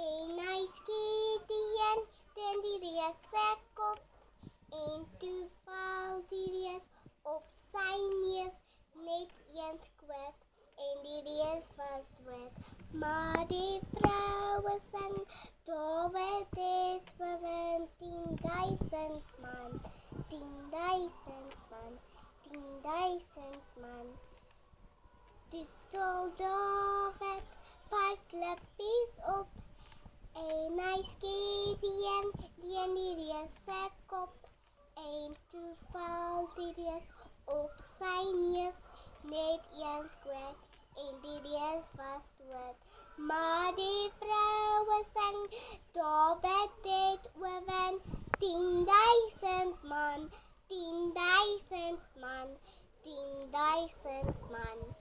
En ijskitien, den deras säkop, en toeval deras op zijn net eens kwijt, en deras was wet. Maar de vrouwen sang, daar werd het bewen 10.000 man, 10.000 man, 10.000 man. De soldaat werd 5 klippies op. En ijskitien, die deras säkop, en toeval deras op zijn net eens kwijt, en deras was dood. Maar de vrouwen sang, daar werd het bewen 10.000 man, 10.000 man, 10.000 man.